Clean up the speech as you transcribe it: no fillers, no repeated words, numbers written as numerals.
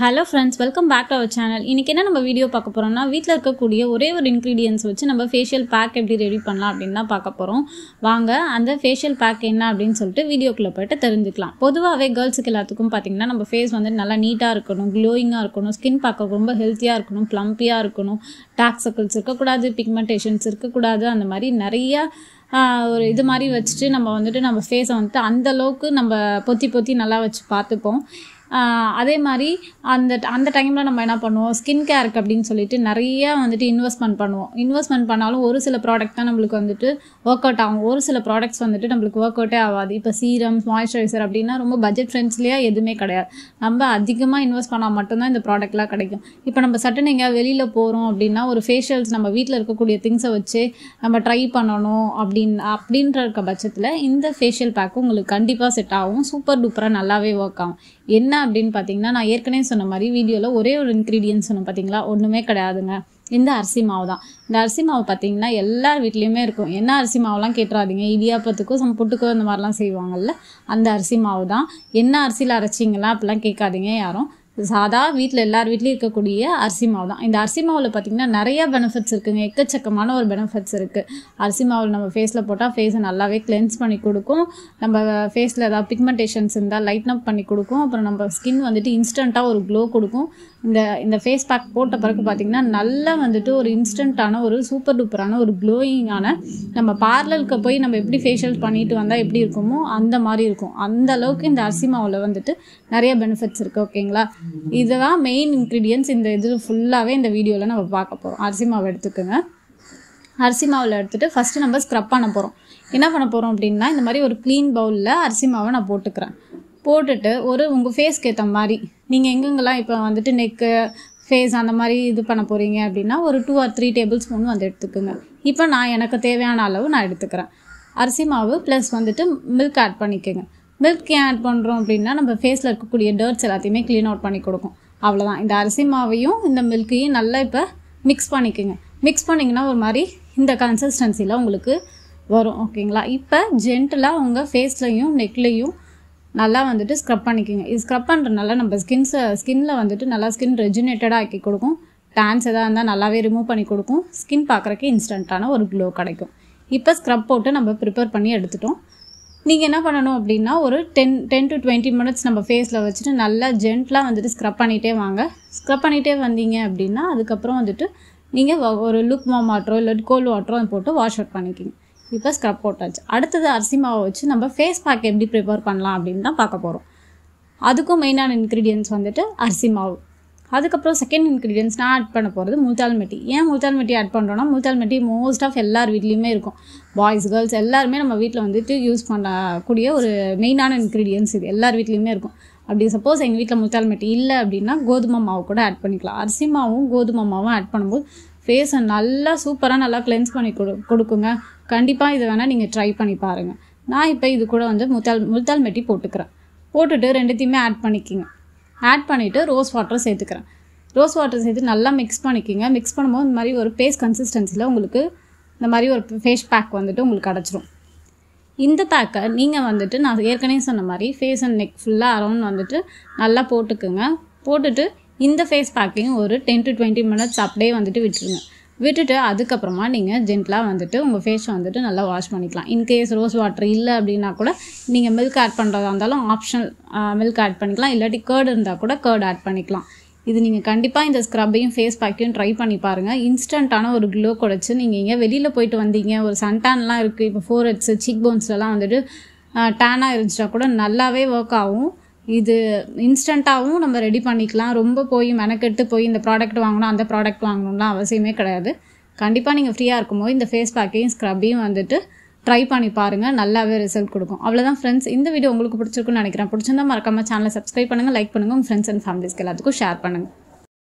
Hello friends, welcome back to our channel. இன்னைக்கு என்ன நம்ம வீடியோ பார்க்க போறோம்னா வீட்ல இருக்கக்கூடிய ஒரே ஒரு ingredients வச்சு நம்ம facial pack எப்படி ரெடி பண்ணலாம் அப்படினா பார்க்க போறோம். வாங்க அந்த facial pack என்ன அப்படினு சொல்லிட்டு வீடியோக்குள்ள போய்ட்டு தெரிஞ்சுக்கலாம். பொதுவாவே girlsக்கு எல்லாத்துக்கும் பாத்தீங்கன்னா நம்ம face வந்து நல்லா நீட்டா இருக்கணும், glowing-ஆ இருக்கணும், skin பார்க்க ரொம்ப ஹெல்தியா இருக்கணும், plumpy-ஆ இருக்கணும், dark circles இருக்க கூடாது, pigmentations இருக்க கூடாது, அந்த மாதிரி நிறைய ஒரு இது மாதிரி வச்சிட்டு நம்ம வந்துட்டு நம்ம ஃபேஸை வந்துட்டு அந்த அளவுக்கு நம்ம பொத்தி நல்லா வச்சு பார்த்துப்போம். அதே மாதிரி அந்த டைமில் நம்ம என்ன பண்ணுவோம், ஸ்கின் கேருக்கு அப்படின்னு சொல்லிட்டு நிறைய வந்துட்டு இன்வெஸ்ட்மெண்ட் பண்ணாலும் ஒரு சில ப்ராடக்ட் தான் நம்மளுக்கு வந்துட்டு ஒர்க் அவுட் ஆகும், ஒரு சில ப்ராடக்ட்ஸ் வந்துட்டு நம்மளுக்கு ஒர்க் அவுட்டே ஆகாது. இப்போ சீரம்ஸ், மாய்ஸ்சரைசர் அப்படின்னா ரொம்ப பட்ஜெட் ஃப்ரெண்ட்ஸ்லேயே எதுவுமே கிடையாது. நம்ம அதிகமாக இன்வெஸ்ட் பண்ணால் மட்டும்தான் இந்த ப்ராடக்ட்லாம் கிடைக்கும். இப்போ நம்ம சட்டன் எங்கேயாவது வெளியில் போகிறோம் அப்படின்னா ஒரு ஃபேஷியல்ஸ் நம்ம வீட்டில் இருக்கக்கூடிய திங்ஸை வச்சு நம்ம ட்ரை பண்ணணும் அப்படின்ற இருக்க பட்சத்தில் இந்த ஃபேஷியல் பேக்கு உங்களுக்கு கண்டிப்பாக செட் ஆகும், சூப்பர் டூப்பராக நல்லாவே ஒர்க் ஆகும். என்ன அப்படின்னு பார்த்தீங்கன்னா, நான் ஏற்கனவே சொன்ன மாதிரி வீடியோவில் ஒரே ஒரு இன்க்ரீடியன்ஸ் சொன்னேன் பார்த்தீங்களா, ஒன்றுமே கிடையாதுங்க. இந்த அரிசி மாவு தான். இந்த அரிசி மாவு பார்த்தீங்கன்னா எல்லார் வீட்லேயுமே இருக்கும். என்ன அரிசி மாவுலாம் கேட்டுறாதீங்க, இடியாப்பத்துக்கும் புட்டுக்கோ இந்த மாதிரிலாம் செய்வாங்கல்ல, அந்த அரிசி மாவு தான். என்ன அரிசியில் அரைச்சிங்களா அப்படிலாம் கேட்காதீங்க யாரும். சாதா வீட்டில் எல்லார் வீட்லேயும் இருக்கக்கூடிய அரிசி மாவு தான். இந்த அரிசி மாவில் பார்த்திங்கன்னா நிறைய பெனிஃபிட்ஸ் இருக்குங்க, எக்கச்சக்கமான ஒரு பெனிஃபிட்ஸ் இருக்குது. அரிசி மாவில் நம்ம ஃபேஸில் போட்டால் ஃபேஸை நல்லாவே கிளென்ஸ் பண்ணி கொடுக்கும், நம்ம ஃபேஸில் ஏதாவது பிக்மெண்டேஷன்ஸ் இருந்தால் லைட்டன் அப் பண்ணி கொடுக்கும், அப்புறம் நம்ம ஸ்கின் வந்துட்டு இன்ஸ்டண்ட்டாக ஒரு க்ளோ கொடுக்கும். இந்த ஃபேஸ் பேக் போட்ட பிறகு பார்த்திங்கன்னா நல்லா வந்துட்டு ஒரு இன்ஸ்டண்ட்டான ஒரு சூப்பர் டூப்பரான ஒரு க்ளோயிங்கான, நம்ம பார்லருக்கு போய் நம்ம எப்படி ஃபேஷியல் பண்ணிட்டு வந்தால் எப்படி இருக்குமோ அந்த மாதிரி இருக்கும். அந்த அளவுக்கு இந்த அரிசி மாவில் வந்துட்டு நிறைய பெனிஃபிட்ஸ் இருக்குது. ஓகேங்களா, இதுதான் மெயின் இன்க்ரீடியன்ட்ஸ். இந்த இது ஃபுல்லாகவே இந்த வீடியோவில் நம்ம பார்க்க போகிறோம். அரிசி மாவு எடுத்துக்கோங்க. அரிசி மாவில் எடுத்துகிட்டு ஃபஸ்ட்டு நம்ம ஸ்க்ரப் பண்ண போகிறோம். என்ன பண்ண போகிறோம் அப்படின்னா, இந்த மாதிரி ஒரு க்ளீன் பவுலில் அரிசி மாவை நான் போட்டுக்கிறேன். போட்டுட்டு உங்கள் ஃபேஸ்க்கு ஏற்ற மாதிரி நீங்கள் எங்கெங்கெல்லாம் இப்போ வந்துட்டு நெக்கு, ஃபேஸ் அந்த மாதிரி இது பண்ண போகிறீங்க அப்படின்னா ஒரு 2 or 3 டேபிள் ஸ்பூன் வந்து எடுத்துக்கோங்க. இப்போ நான் எனக்கு தேவையான அளவு நான் எடுத்துக்கிறேன். அரிசி மாவு ப்ளஸ் வந்துட்டு மில்க் ஆட் பண்ணிக்கோங்க. மில்க் ஏன் ஆட் பண்ணுறோம் அப்படின்னா நம்ம ஃபேஸில் இருக்கக்கூடிய டர்ட்ஸ் எல்லாத்தையுமே க்ளீன் அவுட் பண்ணி கொடுக்கும். அவ்வளோதான். இந்த அரிசி மாவையும் இந்த மில்க்கையும் நல்லா இப்போ மிக்ஸ் பண்ணிக்கோங்க. மிக்ஸ் பண்ணிங்கன்னா ஒரு மாதிரி இந்த கன்சிஸ்டன்சியில் உங்களுக்கு வரும். ஓகேங்களா, இப்போ ஜென்டலாக உங்கள் ஃபேஸ்லையும் நெக்லையும் நல்லா வந்துட்டு ஸ்க்ரப் பண்ணிக்கோங்க. இது ஸ்க்ரப் பண்ணுறதுனால நம்ம ஸ்கின்னில் வந்துட்டு நல்லா ஸ்கின் ரெஜுனேட்டடாக ஆக்கி கொடுக்கும். டேன்ஸ் எதாக இருந்தால் நல்லாவே ரிமூவ் பண்ணி கொடுக்கும். ஸ்கின் பார்க்குறக்கு இன்ஸ்டண்ட்டான ஒரு க்ளோ கிடைக்கும். இப்போ ஸ்க்ரப் போட்டு நம்ம ப்ரிப்பேர் பண்ணி எடுத்துட்டோம். நீங்கள் என்ன பண்ணணும் அப்படின்னா ஒரு 10 to 20 minutes நம்ம ஃபேஸில் வச்சுட்டு நல்லா ஜென்டலாக வந்துட்டு ஸ்க்ரப் பண்ணிகிட்டே வாங்க. ஸ்க்ரப் பண்ணிகிட்டே வந்தீங்க அப்படின்னா அதுக்கப்புறம் வந்துட்டு நீங்கள் ஒரு லுக் வார்ம் வாட்டரோ இல்லை கோல்டு வாட்டரோ போட்டு வாஷ் அவுட் பண்ணிக்கிங்க. இப்போ ஸ்க்ரப் போட்டாச்சு. அடுத்தது அரிசி மாவை வச்சு நம்ம ஃபேஸ் பேக் எப்படி ப்ரிப்பேர் பண்ணலாம் அப்படின்னு தான் பார்க்க போகிறோம். அதுக்கும் மெயினான இன்க்ரீடியன்ட்ஸ் வந்துட்டு அரிசி மாவு. அதுக்கப்புறம் செகண்ட் இன்க்ரீடியன்ட்ஸ் நான் ஆட் பண்ண போகிறது முல்தால் மெட்டி. ஏன் முல்தால் மெட்டி ஆட் பண்ணுறோன்னா, முல்தால் மெட்டி மோஸ்ட் ஆஃப் எல்லார் வீட்லேயுமே இருக்கும். பாய்ஸ், கேர்ள்ஸ் எல்லாருமே நம்ம வீட்டில் வந்துட்டு யூஸ் பண்ணக்கூடிய ஒரு மெயினான இன்க்ரீடியன்ட்ஸ் இது. எல்லார் வீட்லேயுமே இருக்கும். அப்படி சப்போஸ் எங்கள் வீட்டில் முல்தால் மெட்டி இல்லை அப்படின்னா கோதுமை மாவு கூட ஆட் பண்ணிக்கலாம். அரிசி மாவும் கோதுமை மாவும் ஆட் பண்ணும்போது ஃபேஸை நல்லா சூப்பராக நல்லா கிளென்ஸ் பண்ணி கொடுக்குங்க. கண்டிப்பாக இதை வேணால் நீங்கள் ட்ரை பண்ணி பாருங்கள். நான் இப்போ இது கூட வந்து முல்தால் மெட்டி போட்டுக்கிறேன். போட்டுட்டு ரெண்டுத்தையுமே ஆட் பண்ணிக்கிங்க. ஆட் பண்ணிவிட்டு ரோஸ் வாட்டர் சேர்த்துக்கிறேன். ரோஸ் வாட்டர் சேர்த்து நல்லா மிக்ஸ் பண்ணிக்கிங்க. மிக்ஸ் பண்ணும்போது இந்த மாதிரி ஒரு பேஸ்ட் கன்சிஸ்டன்சியில் உங்களுக்கு இந்த மாதிரி ஒரு ஃபேஸ் பேக் வந்துட்டு உங்களுக்கு கிடச்சிரும். இந்த பேக்கை நீங்கள் வந்துட்டு நான் ஏற்கனவே சொன்ன மாதிரி ஃபேஸ் அண்ட் நெக் ஃபுல்லாக அரௌண்ட் வந்துட்டு நல்லா போட்டுக்குங்க. போட்டுட்டு இந்த ஃபேஸ் பேக்கையும் ஒரு 10 to 20 minutes அப்படியே வந்துட்டு விட்டுட்டு அதுக்கப்புறமா நீங்கள் ஜென்டலாக வந்துட்டு உங்கள் ஃபேஸை வந்துட்டு நல்லா வாஷ் பண்ணிக்கலாம். இன்கேஸ் ரோஸ் வாட்டர் இல்லை அப்படின்னா கூட நீங்கள் மில்க் ஆட் பண்ணுறதா இருந்தாலும் ஆப்ஷனல் மில்க் ஆட் பண்ணிக்கலாம். இல்லாட்டி கேர்டு இருந்தால் கூட கேர்டு ஆட் பண்ணிக்கலாம். இது நீங்கள் கண்டிப்பாக இந்த ஸ்க்ரப்பையும் ஃபேஸ் பேக்கையும் ட்ரை பண்ணி பாருங்கள். இன்ஸ்டண்ட்டான ஒரு க்ளோ கிடச்சி நீங்கள் எங்கே வெளியில் போயிட்டு வந்தீங்க, ஒரு சன்டான்லாம் இருக்குது, இப்போ ஃபோர்ஹெட்ஸு, சீக் போன்ஸ்லாம் வந்துட்டு டேனாக இருந்துச்சுன்னா கூட நல்லாவே ஒர்க் ஆகும். இது இன்ஸ்டண்ட்டாகவும் நம்ம ரெடி பண்ணிக்கலாம். ரொம்ப போய் மெனக்கெட்டு போய் இந்த ப்ராடக்ட் வாங்கணும் அந்த ப்ராடக்ட் வாங்கணும்லாம் அவசியமே கிடையாது. கண்டிப்பாக நீங்கள் ஃப்ரீயாக இருக்கும்போது இந்த ஃபேஸ் பேக்கையும் ஸ்க்ரப்பையும் வந்துட்டு ட்ரை பண்ணி பாருங்கள், நல்லாவே ரிசல்ட் கொடுக்கும். அவ்வளோதான் ஃப்ரெண்ட்ஸ், இந்த வீடியோ உங்களுக்கு பிடிச்சிருக்குன்னு நினைக்கிறேன். பிடிச்சிருந்தா மறக்காமல் சேனலை சப்ஸ்கிரைப் பண்ணுங்கள், லைக் பண்ணுங்கள், உங்கள் ஃப்ரெண்ட்ஸ் அண்ட் ஃபேமிலிஸ்க்கு எல்லாத்துக்கும் ஷேர் பண்ணுங்கள்.